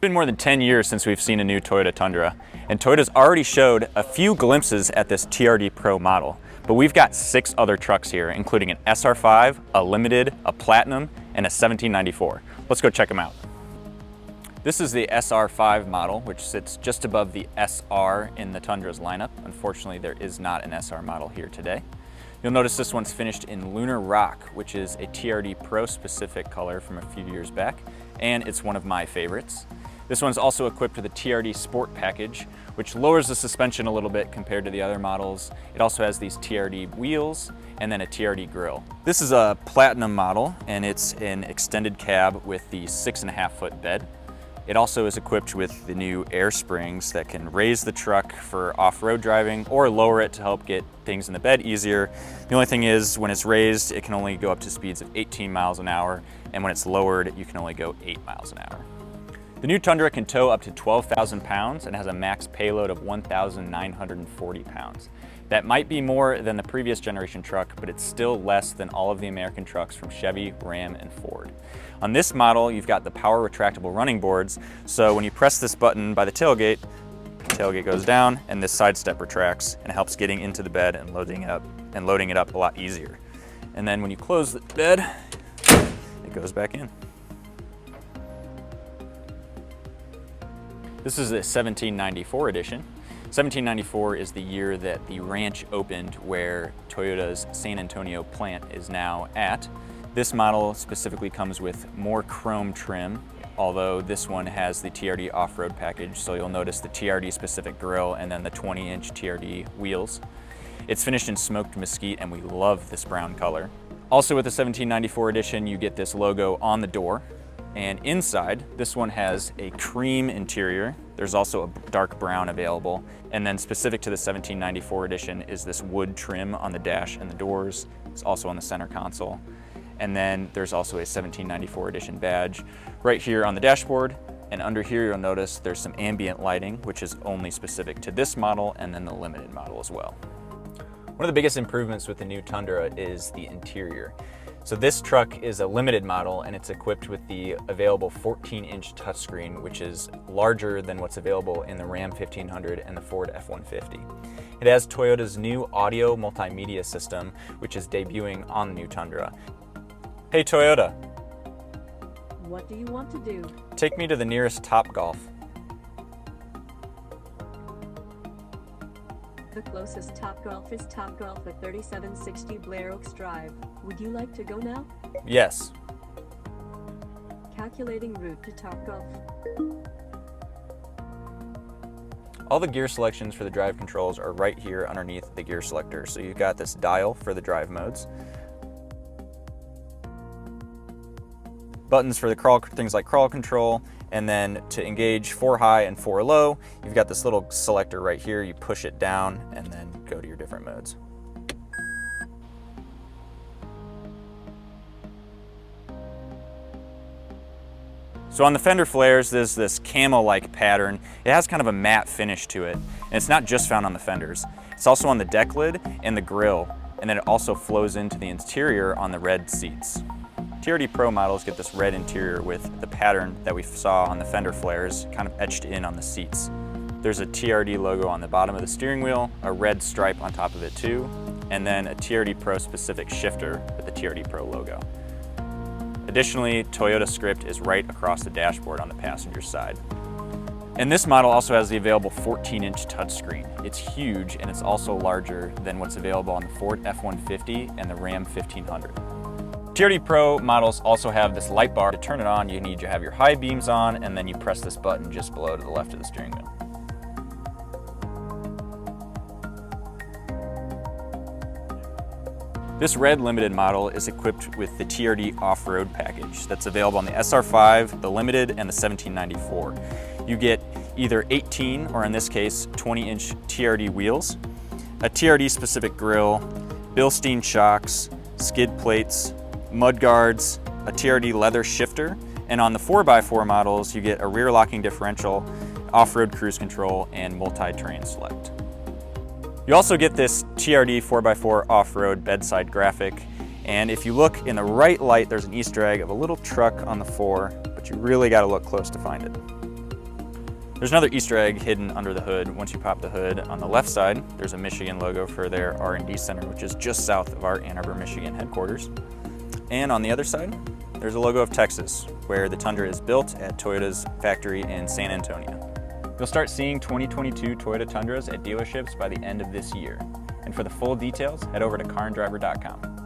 It's been more than 10 years since we've seen a new Toyota Tundra, and Toyota's already showed a few glimpses at this TRD Pro model, but we've got 6 other trucks here, including an SR5, a Limited, a Platinum, and a 1794. Let's go check them out. This is the SR5 model, which sits just above the SR in the Tundra's lineup. Unfortunately, there is not an SR model here today. You'll notice this one's finished in Lunar Rock, which is a TRD Pro specific color from a few years back, and it's one of my favorites. This one's also equipped with a TRD Sport package, which lowers the suspension a little bit compared to the other models. It also has these TRD wheels and then a TRD grille. This is a Platinum model, and it's an extended cab with the 6.5-foot bed. It also is equipped with the new air springs that can raise the truck for off-road driving or lower it to help get things in the bed easier. The only thing is, when it's raised, it can only go up to speeds of 18 miles an hour, and when it's lowered, you can only go 8 miles an hour. The new Tundra can tow up to 12,000 pounds and has a max payload of 1,940 pounds. That might be more than the previous generation truck, but it's still less than all of the American trucks from Chevy, Ram, and Ford. On this model, you've got the power retractable running boards, so when you press this button by the tailgate goes down and this side step retracts and it helps getting into the bed and loading it up a lot easier. And then when you close the bed, it goes back in. This is the 1794 edition. 1794 is the year that the ranch opened where Toyota's San Antonio plant is now at. This model specifically comes with more chrome trim, although this one has the TRD off-road package, so you'll notice the TRD specific grille and then the 20-inch TRD wheels. It's finished in smoked mesquite, and we love this brown color. Also with the 1794 edition, you get this logo on the door. And inside, this one has a cream interior. There's also a dark brown available. And then specific to the 1794 edition is this wood trim on the dash and the doors. It's also on the center console. And then there's also a 1794 edition badge right here on the dashboard. And under here, you'll notice there's some ambient lighting, which is only specific to this model and then the Limited model as well. One of the biggest improvements with the new Tundra is the interior. So this truck is a Limited model, and it's equipped with the available 14-inch touchscreen, which is larger than what's available in the Ram 1500 and the Ford F-150. It has Toyota's new audio multimedia system, which is debuting on the new Tundra. Hey Toyota. What do you want to do? Take me to the nearest Topgolf. The closest Topgolf is Topgolf at 3760 Blair Oaks Drive. Would you like to go now? Yes. Calculating route to Topgolf. All the gear selections for the drive controls are right here underneath the gear selector. So you've got this dial for the drive modes, buttons for the things like crawl control, and then to engage 4 high and 4 low, you've got this little selector right here. You push it down and then go to your different modes. So on the fender flares, there's this camo-like pattern. It has kind of a matte finish to it, and it's not just found on the fenders. It's also on the deck lid and the grille, and then it also flows into the interior on the red seats. TRD Pro models get this red interior with the pattern that we saw on the fender flares kind of etched in on the seats. There's a TRD logo on the bottom of the steering wheel, a red stripe on top of it too, and then a TRD Pro specific shifter with the TRD Pro logo. Additionally, Toyota script is right across the dashboard on the passenger side. And this model also has the available 14-inch touchscreen. It's huge, and it's also larger than what's available on the Ford F-150 and the Ram 1500. TRD Pro models also have this light bar. To turn it on, you need to have your high beams on, and then you press this button just below to the left of the steering wheel. This red Limited model is equipped with the TRD off-road package that's available on the SR5, the Limited, and the 1794. You get either 18, or in this case, 20-inch TRD wheels, a TRD specific grille, Bilstein shocks, skid plates, mud guards, a TRD leather shifter, and on the 4x4 models you get a rear locking differential, off-road cruise control, and multi-terrain select. You also get this TRD 4x4 off-road bedside graphic, and if you look in the right light, there's an Easter egg of a little truck on the 4, but you really got to look close to find it. There's another Easter egg hidden under the hood. Once you pop the hood, on the left side, there's a Michigan logo for their R&D center, which is just south of our Ann Arbor, Michigan headquarters. And on the other side, there's a logo of Texas, where the Tundra is built at Toyota's factory in San Antonio. You'll start seeing 2022 Toyota Tundras at dealerships by the end of this year. And for the full details, head over to carandriver.com.